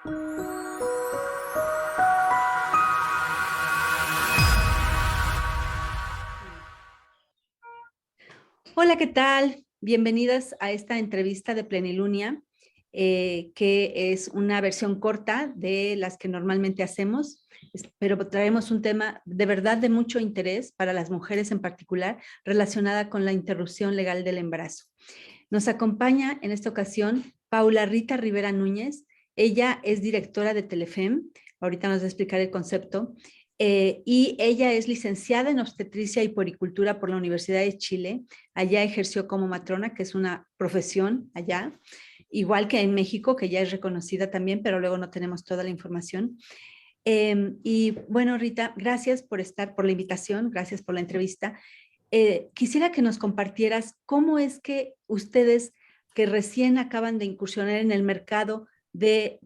Hola, ¿qué tal? Bienvenidas a esta entrevista de Plenilunia, que es una versión corta de las que normalmente hacemos, pero traemos un tema de verdad de mucho interés para las mujeres en particular, relacionada con la interrupción legal del embarazo. Nos acompaña en esta ocasión Paula Rita Rivera Núñez. Ella es directora de Telefem. Ahorita nos va a explicar el concepto. Y ella es licenciada en obstetricia y puericultura por la Universidad de Chile. Allá ejerció como matrona, que es una profesión allá, igual que en México, que ya es reconocida también, pero luego no tenemos toda la información. Y bueno, Rita, gracias por estar, por la invitación, gracias por la entrevista. Quisiera que nos compartieras cómo es que ustedes que recién acaban de incursionar en el mercado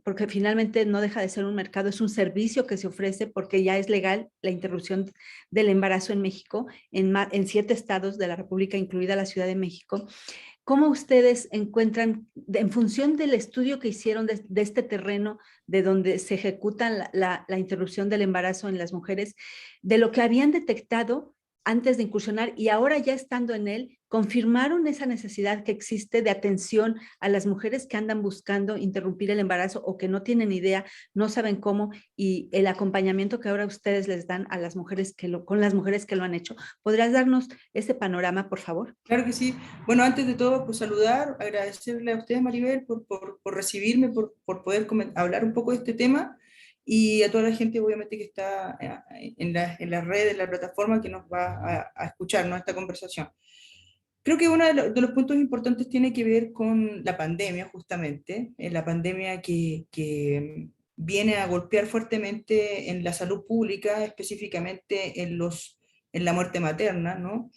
porque finalmente no deja de ser un mercado, es un servicio que se ofrece porque ya es legal la interrupción del embarazo en México, en 7 estados de la República, incluida la Ciudad de México. ¿Cómo ustedes encuentran, en función del estudio que hicieron de este terreno de donde se ejecuta la interrupción del embarazo en las mujeres, de lo que habían detectado antes de incursionar y ahora ya estando en él, confirmaron esa necesidad que existe de atención a las mujeres que andan buscando interrumpir el embarazo o que no tienen idea, no saben cómo, y el acompañamiento que ahora ustedes les dan a las mujeres con las mujeres que lo han hecho? ¿Podrías darnos ese panorama, por favor? Claro que sí. Bueno, antes de todo, pues saludar, agradecerle a ustedes, Maribel, por recibirme, por poder hablar un poco de este tema, y a toda la gente, obviamente, que está en la red, en la plataforma, que nos va a escuchar, ¿no?, esta conversación. Creo que uno de los puntos importantes tiene que ver con la pandemia, justamente, la pandemia que viene a golpear fuertemente en la salud pública, específicamente en la muerte materna, ¿no?,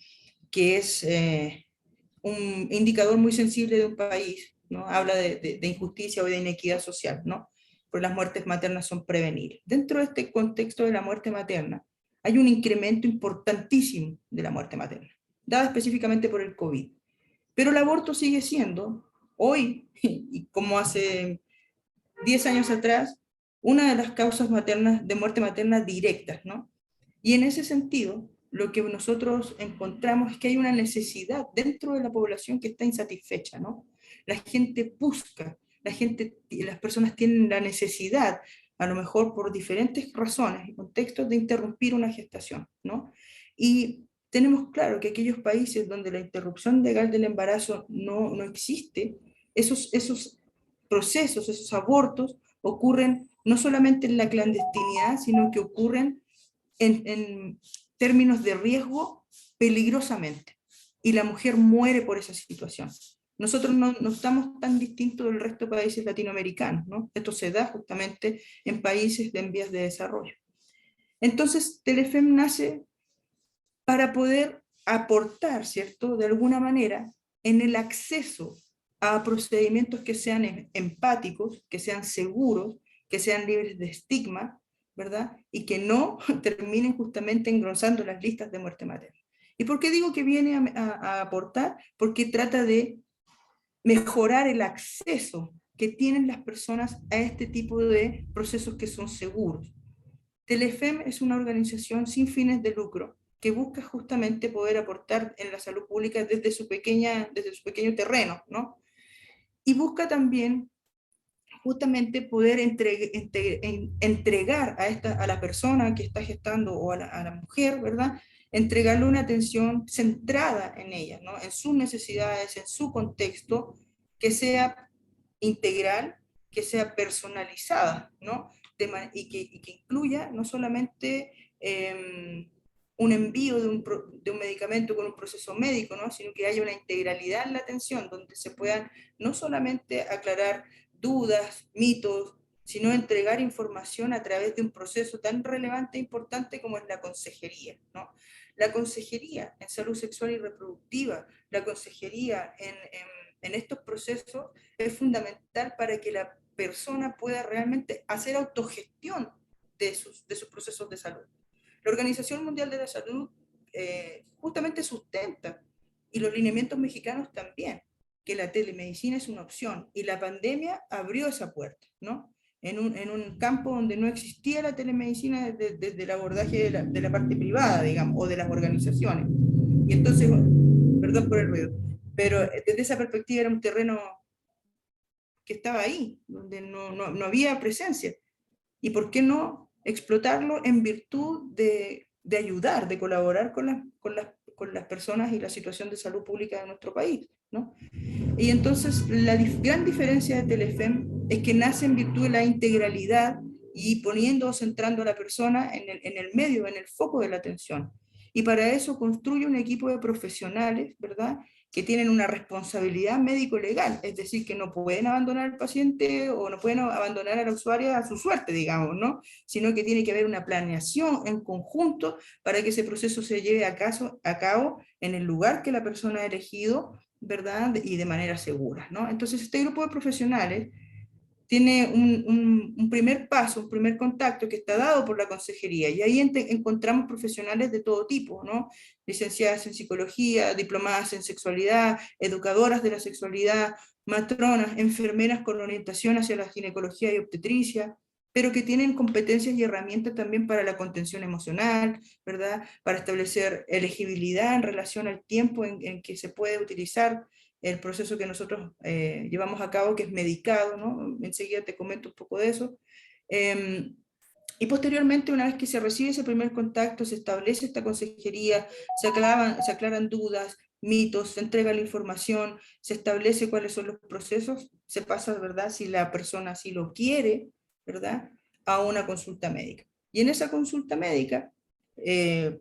que es un indicador muy sensible de un país, ¿no? Habla de injusticia o de inequidad social, ¿no? Porque las muertes maternas son prevenibles. Dentro de este contexto de la muerte materna, hay un incremento importantísimo de la muerte materna, dada específicamente por el COVID. Pero el aborto sigue siendo, hoy, y como hace 10 años atrás, una de las causas maternas, de muerte materna directas, ¿no? Y en ese sentido, lo que nosotros encontramos es que hay una necesidad dentro de la población que está insatisfecha, ¿no? La gente busca, las personas tienen la necesidad, a lo mejor por diferentes razones y contextos, de interrumpir una gestación, ¿no? Y tenemos claro que aquellos países donde la interrupción legal del embarazo no existe, esos procesos, esos abortos, ocurren no solamente en la clandestinidad, sino que ocurren en términos de riesgo peligrosamente. Y la mujer muere por esa situación. Nosotros no estamos tan distintos del resto de países latinoamericanos, ¿no? Esto se da justamente en países en vías de desarrollo. Entonces, Telefem nace para poder aportar, ¿cierto?, de alguna manera, en el acceso a procedimientos que sean empáticos, que sean seguros, que sean libres de estigma, ¿verdad? Y que no terminen justamente engrosando las listas de muerte materna. ¿Y por qué digo que viene a aportar? Porque trata de mejorar el acceso que tienen las personas a este tipo de procesos que son seguros. Telefem es una organización sin fines de lucro que busca justamente poder aportar en la salud pública desde su pequeño terreno, ¿no? Y busca también justamente poder entregar a la persona que está gestando o a la mujer, ¿verdad? Entregarle una atención centrada en ella, ¿no? En sus necesidades, en su contexto, que sea integral, que sea personalizada, ¿no? Y que incluya no solamente un envío de un medicamento con un proceso médico, ¿no?, sino que haya una integralidad en la atención, donde se puedan no solamente aclarar dudas, mitos, sino entregar información a través de un proceso tan relevante e importante como es la consejería, ¿no? La consejería en salud sexual y reproductiva, la consejería en estos procesos es fundamental para que la persona pueda realmente hacer autogestión de sus procesos de salud. La Organización Mundial de la Salud justamente sustenta, y los lineamientos mexicanos también, que la telemedicina es una opción, y la pandemia abrió esa puerta, ¿no? en un campo donde no existía la telemedicina desde el abordaje de la parte privada, digamos, o de las organizaciones. Y entonces, perdón por el ruido, pero desde esa perspectiva era un terreno que estaba ahí, donde no había presencia. ¿Y por qué no explotarlo en virtud de ayudar, de colaborar con las personas y la situación de salud pública de nuestro país? ¿No? Y entonces la gran diferencia de Telefem es que nace en virtud de la integralidad y poniendo o centrando a la persona en el medio, en el foco de la atención. Y para eso construye un equipo de profesionales, ¿verdad?, que tienen una responsabilidad médico-legal, es decir, que no pueden abandonar al paciente o no pueden abandonar al usuario a su suerte, digamos, ¿no? Sino que tiene que haber una planeación en conjunto para que ese proceso se lleve a cabo en el lugar que la persona ha elegido, ¿verdad? Y de manera segura, ¿no? Entonces, este grupo de profesionales tiene un primer paso, un primer contacto que está dado por la consejería, y ahí encontramos profesionales de todo tipo, ¿no? Licenciadas en psicología, diplomadas en sexualidad, educadoras de la sexualidad, matronas, enfermeras con orientación hacia la ginecología y obstetricia, pero que tienen competencias y herramientas también para la contención emocional, ¿verdad? Para establecer elegibilidad en relación al tiempo en que se puede utilizar el proceso que nosotros llevamos a cabo, que es medicado, ¿no? Enseguida te comento un poco de eso. Y posteriormente, una vez que se recibe ese primer contacto, se establece esta consejería, se aclaran dudas, mitos, se entrega la información, se establece cuáles son los procesos, se pasa, ¿verdad?, si la persona así lo quiere, ¿verdad?, a una consulta médica. Y en esa consulta médica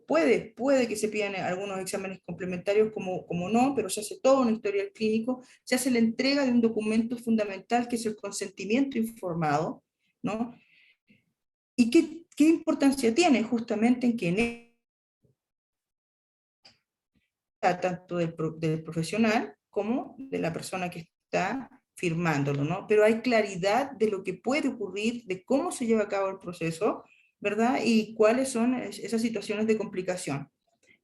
puede que se pidan algunos exámenes complementarios, como no, pero se hace todo un historial clínico, se hace la entrega de un documento fundamental que es el consentimiento informado, ¿no? ¿Y qué importancia tiene? Justamente en que en tanto del profesional como de la persona que está firmándolo, ¿no? Pero hay claridad de lo que puede ocurrir, de cómo se lleva a cabo el proceso, ¿verdad? Y cuáles son esas situaciones de complicación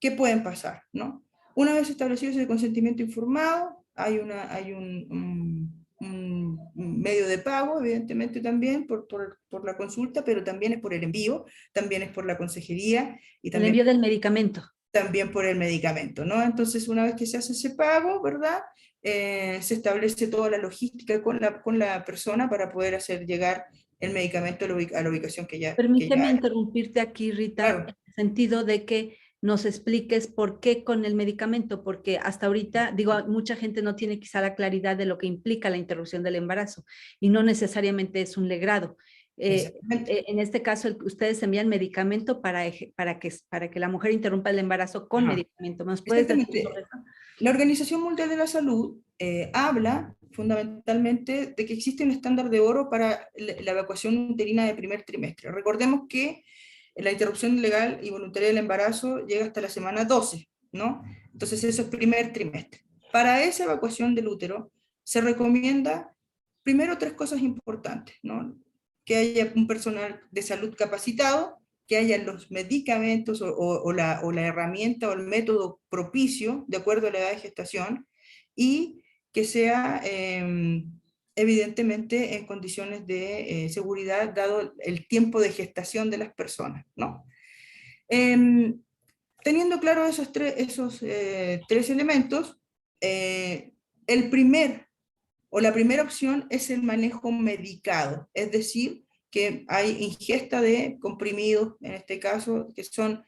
que pueden pasar, ¿no? Una vez establecido ese consentimiento informado, hay un medio de pago, evidentemente también por la consulta, pero también es por el envío, también es por la consejería y El envío del medicamento. también por el medicamento, ¿no? Entonces, una vez que se hace ese pago, ¿verdad? Se establece toda la logística con la persona para poder hacer llegar el medicamento a la ubicación que Permíteme ya hay. interrumpirte aquí, Rita, en Claro, el sentido de que nos expliques por qué con el medicamento, porque hasta ahorita, digo, mucha gente no tiene quizá la claridad de lo que implica la interrupción del embarazo y no necesariamente es un legrado. exactamente. En este caso, ustedes envían medicamento para que la mujer interrumpa el embarazo con Ajá. medicamento. ¿Nos puedes decir Exactamente. sobre eso? La Organización Mundial de la Salud habla fundamentalmente de que existe un estándar de oro para la evacuación uterina de primer trimestre. Recordemos que la interrupción legal y voluntaria del embarazo llega hasta la semana 12, ¿no? Entonces eso es primer trimestre. Para esa evacuación del útero se recomienda primero tres cosas importantes, ¿no? Que haya un personal de salud capacitado, que haya los medicamentos o la herramienta o el método propicio de acuerdo a la edad de gestación, y que sea evidentemente en condiciones de seguridad dado el tiempo de gestación de las personas, ¿no? Eh, Teniendo claro esos tres elementos, el primer la primera opción es el manejo medicado, es decir, que hay ingesta de comprimidos, en este caso, que son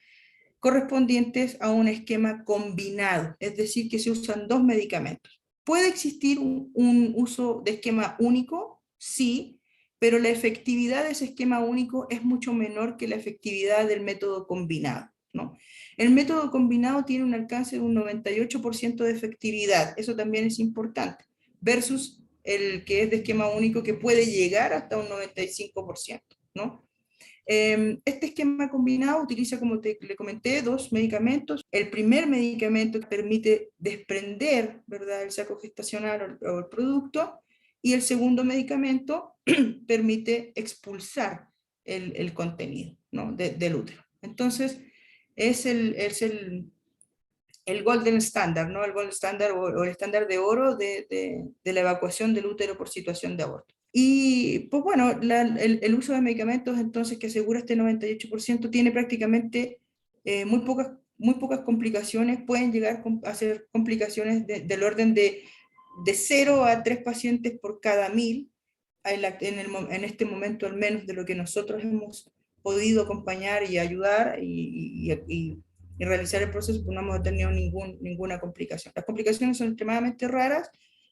correspondientes a un esquema combinado, es decir, que se usan dos medicamentos. ¿Puede existir un uso de esquema único? Sí, pero la efectividad de ese esquema único es mucho menor que la efectividad del método combinado, ¿no? El método combinado tiene un alcance de un 98% de efectividad, eso también es importante, versus el que es de esquema único que puede llegar hasta un 95%, ¿no? Este esquema combinado utiliza, como le comenté, dos medicamentos. El primer medicamento permite desprender, ¿verdad?, el saco gestacional o el producto, y el segundo medicamento permite expulsar el contenido, ¿no?, del útero. Entonces, es el golden standard, ¿no? El gold standard o el estándar de oro de la evacuación del útero por situación de aborto. Y pues bueno, el uso de medicamentos entonces que asegura este 98% tiene prácticamente muy pocas complicaciones, pueden llegar a ser complicaciones del orden de 0 a 3 pacientes por cada 1000, en este momento al menos de lo que nosotros hemos podido acompañar y ayudar y realizar el proceso, pues no hemos tenido ninguna complicación. Las complicaciones son extremadamente raras.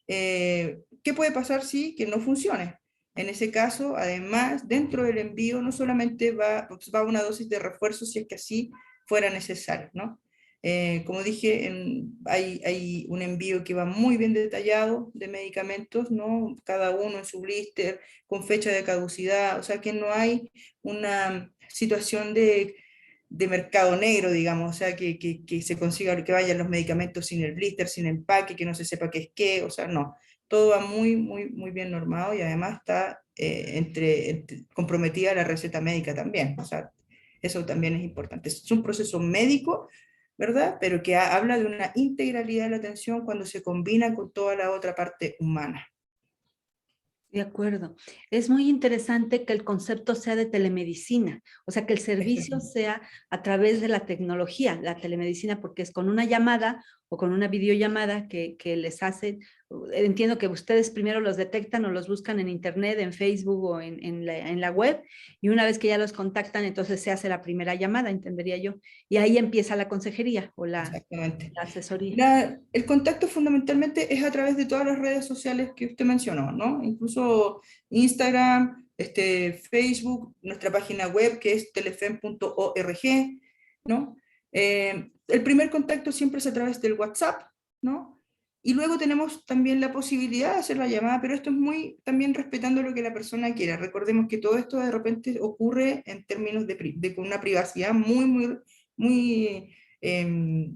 ¿Qué puede pasar si que no funcione? En ese caso, además, dentro del envío no solamente pues va una dosis de refuerzo si es que así fuera necesario, ¿no? Como dije, hay un envío que va muy bien detallado de medicamentos, ¿no? Cada uno en su blister, con fecha de caducidad, o sea que no hay una situación de mercado negro, digamos, o sea, que se consiga que vayan los medicamentos sin el blister, sin empaque, que no se sepa qué es qué, o sea, no. Todo va muy bien normado y además está comprometida la receta médica también, o sea, eso también es importante. Es un proceso médico, ¿verdad? Pero que habla de una integralidad de la atención cuando se combina con toda la otra parte humana. De acuerdo. Es muy interesante que el concepto sea de telemedicina, o sea, que el servicio sea a través de la tecnología, la telemedicina, porque es con una llamada o con una videollamada que les hacen. Entiendo que ustedes primero los detectan o los buscan en internet, en Facebook o en la web, y una vez que ya los contactan, entonces se hace la primera llamada, entendería yo, y ahí empieza la consejería o Exactamente. la asesoría. El contacto fundamentalmente es a través de todas las redes sociales que usted mencionó, ¿no? Incluso Instagram, Facebook, nuestra página web que es telefen.org, ¿no? El primer contacto siempre es a través del WhatsApp, ¿no? Y luego tenemos también la posibilidad de hacer la llamada, pero esto es muy también respetando lo que la persona quiera. Recordemos que todo esto de repente ocurre en términos de una privacidad muy eh,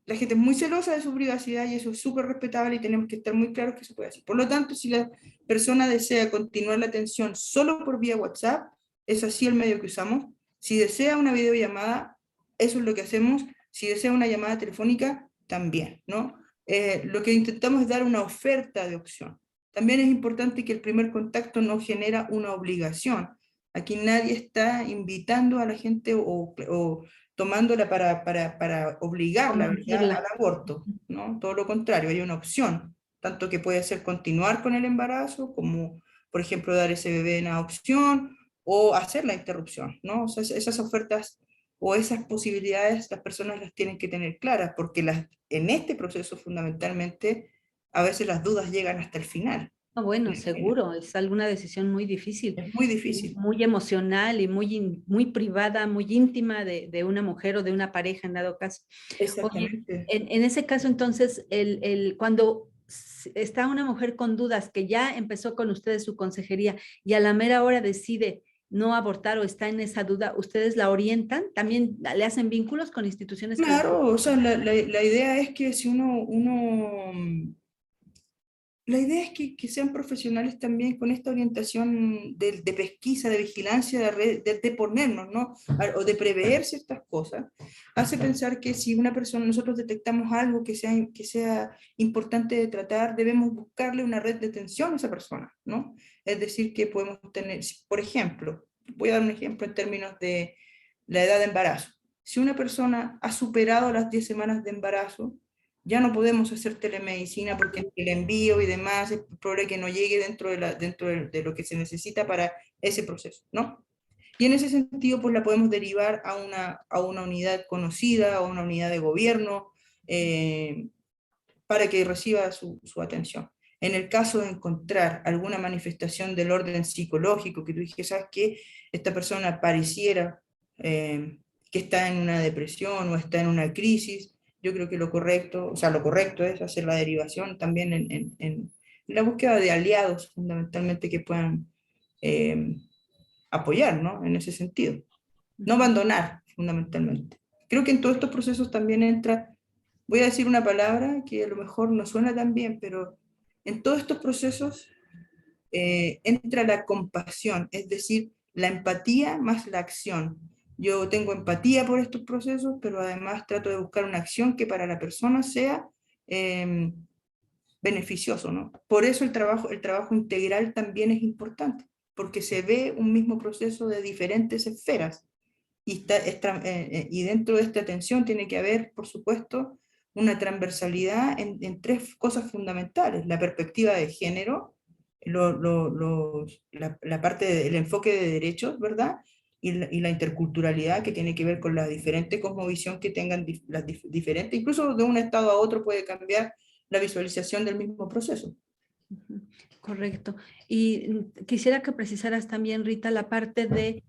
la gente es muy celosa de su privacidad y eso es súper respetable y tenemos que estar muy claros que eso puede hacer. Por lo tanto, si la persona desea continuar la atención solo por vía WhatsApp, es así el medio que usamos. Si desea una videollamada, eso es lo que hacemos. Si desea una llamada telefónica, también, ¿no? Lo que intentamos es dar una oferta de opción. También es importante que el primer contacto no genera una obligación. Aquí nadie está invitando a la gente o tomándola para obligarla, ¿verdad?, Convencerla. al aborto, ¿no? Todo lo contrario, hay una opción, tanto que puede ser continuar con el embarazo, como, por ejemplo, dar ese bebé en adopción, o hacer la interrupción, ¿no? O sea, esas ofertas o esas posibilidades las personas las tienen que tener claras, porque en este proceso fundamentalmente a veces las dudas llegan hasta el final. Ah, bueno, seguro, es alguna decisión muy difícil, Es muy y difícil. muy emocional y muy privada, muy íntima de una mujer o de una pareja en dado caso. Oye, Exactamente. en ese caso entonces, cuando está una mujer con dudas que ya empezó con ustedes su consejería y a la mera hora decide no abortar o está en esa duda, ¿ustedes la orientan? ¿También le hacen vínculos con instituciones que la... Claro, o sea, la idea es que si la idea es que sean profesionales también con esta orientación de pesquisa, de vigilancia, de ponernos, ¿no? O de prever ciertas cosas. Hace pensar que si una persona, nosotros detectamos algo que sea importante de tratar, debemos buscarle una red de atención a esa persona, ¿no? Es decir, que podemos tener, por ejemplo, voy a dar un ejemplo en términos de la edad de embarazo. Si una persona ha superado las 10 semanas de embarazo, ya no podemos hacer telemedicina porque el envío y demás es probable que no llegue dentro de lo que se necesita para ese proceso, ¿no? Y en ese sentido, pues la podemos derivar a una unidad conocida, a una unidad de gobierno, para que reciba su atención. En el caso de encontrar alguna manifestación del orden psicológico, que tú dijiste, ¿sabes qué? Esta persona pareciera que está en una depresión o está en una crisis, yo creo que lo correcto, o sea, lo correcto es hacer la derivación también en la búsqueda de aliados, fundamentalmente, que puedan eh, apoyar, ¿no? En ese sentido. No abandonar, fundamentalmente. Creo que en todos estos procesos también entra, voy a decir una palabra que a lo mejor no suena tan bien, pero en todos estos procesos entra la compasión, es decir, la empatía más la acción. Yo tengo empatía por estos procesos, pero además trato de buscar una acción que para la persona sea eh, beneficioso, ¿no? Por eso el trabajo integral también es importante, porque se ve un mismo proceso de diferentes esferas y dentro de esta atención tiene que haber, por supuesto, una transversalidad en tres cosas fundamentales: la perspectiva de género, la parte del enfoque de derechos, ¿verdad? Y la interculturalidad, que tiene que ver con la diferente cosmovisión que tengan diferentes, incluso de un estado a otro puede cambiar la visualización del mismo proceso. Ujú, correcto. Y quisiera que precisaras también, Rita, la parte de,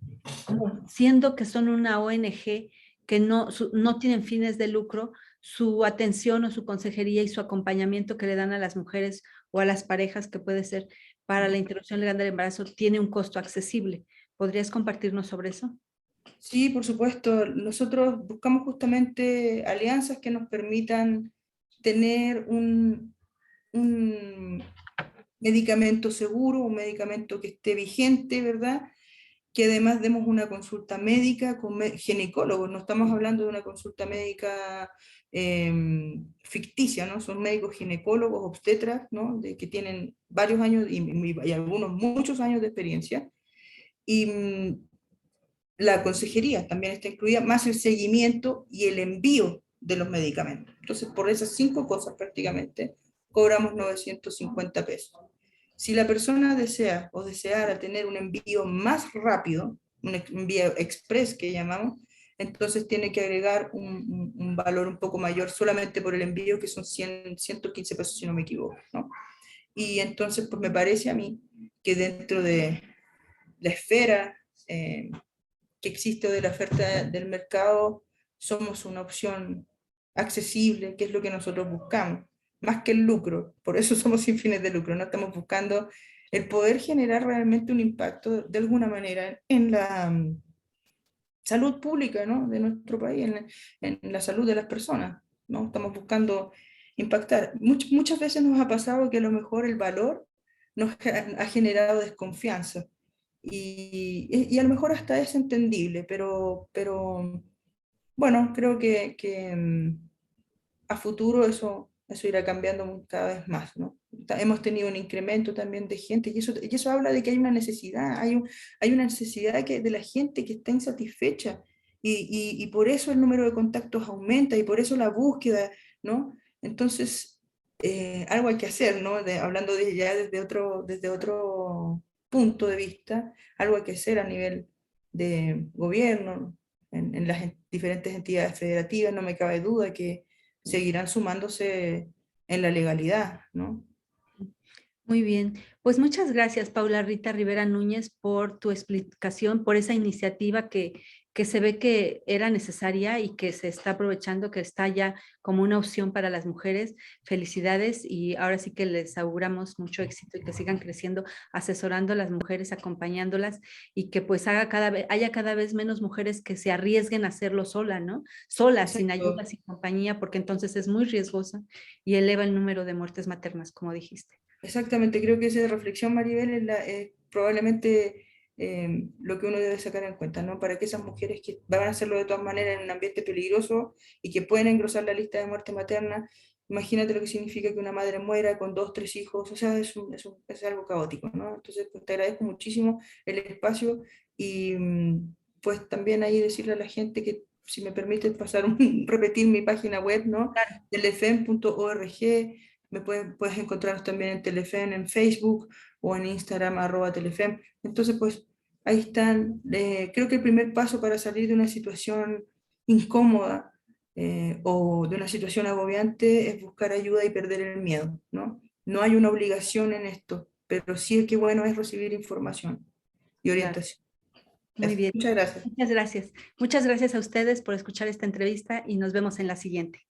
como siendo que son una ONG que no tienen fines de lucro, su atención o su consejería y su acompañamiento que le dan a las mujeres o a las parejas, que puede ser para la interrupción legal del embarazo, tiene un costo accesible. ¿Podrías compartirnos sobre eso? Sí, por supuesto. Nosotros buscamos justamente alianzas que nos permitan tener un medicamento seguro, un medicamento que esté vigente, ¿verdad? Que además demos una consulta médica con ginecólogos. No estamos hablando de una consulta médica ficticia, ¿no? Son médicos ginecólogos, obstetras, ¿no? Que tienen varios años y algunos muchos años de experiencia. Y la consejería también está incluida, más el seguimiento y el envío de los medicamentos. Entonces, por esas 5 cosas prácticamente, cobramos 950 pesos. Si la persona desea o deseara tener un envío más rápido, un envío express que llamamos, entonces tiene que agregar un valor un poco mayor solamente por el envío, que son 115 pesos si no me equivoco, ¿no? Y entonces, pues me parece a mí que dentro de la esfera que existe o de la oferta del mercado, somos una opción accesible, que es lo que nosotros buscamos, más que el lucro. Por eso somos sin fines de lucro, no estamos buscando el poder generar realmente un impacto de alguna manera en la salud pública, ¿no? De nuestro país, en la salud de las personas, ¿no? Estamos buscando impactar. Muchas veces nos ha pasado que a lo mejor el valor nos ha generado desconfianza y a lo mejor hasta es entendible, pero bueno, creo que a futuro eso irá cambiando cada vez más, ¿no? Hemos tenido un incremento también de gente y eso habla de que hay una necesidad, hay una necesidad de la gente que está insatisfecha y por eso el número de contactos aumenta y por eso la búsqueda, ¿no? Entonces, algo hay que hacer, ¿no? Hablando ya desde otro punto de vista, algo hay que hacer a nivel de gobierno, en las diferentes entidades federativas. No me cabe duda que seguirán sumándose en la legalidad, ¿no? Muy bien, pues muchas gracias, Paula Rita Rivera Núñez, por tu explicación, por esa iniciativa que se ve que era necesaria y que se está aprovechando, que está ya como una opción para las mujeres. Felicidades y ahora sí que les auguramos mucho éxito y que sigan creciendo, asesorando a las mujeres, acompañándolas y que pues haya cada vez menos mujeres que se arriesguen a hacerlo sola, ¿no? Solas, sin ayuda, Exacto. sin compañía, porque entonces es muy riesgosa y eleva el número de muertes maternas, como dijiste. Exactamente, creo que esa reflexión, Maribel, es probablemente lo que uno debe sacar en cuenta, ¿no? Para que esas mujeres que van a hacerlo de todas maneras en un ambiente peligroso y que pueden engrosar la lista de muerte materna, imagínate lo que significa que una madre muera con 2, 3 hijos, o sea, es algo caótico, ¿no? Entonces, pues, te agradezco muchísimo el espacio y pues también ahí decirle a la gente que, si me permite repetir mi página web, ¿no? telefem.org. Puedes encontrarnos también en Telefem, en Facebook o en Instagram, @Telefem. Entonces, pues ahí están. Creo que el primer paso para salir de una situación incómoda o de una situación agobiante es buscar ayuda y perder el miedo, ¿no? No hay una obligación en esto, pero sí es que bueno es recibir información y Claro. orientación. Muy bien. Muchas gracias. Muchas gracias. Muchas gracias a ustedes por escuchar esta entrevista y nos vemos en la siguiente.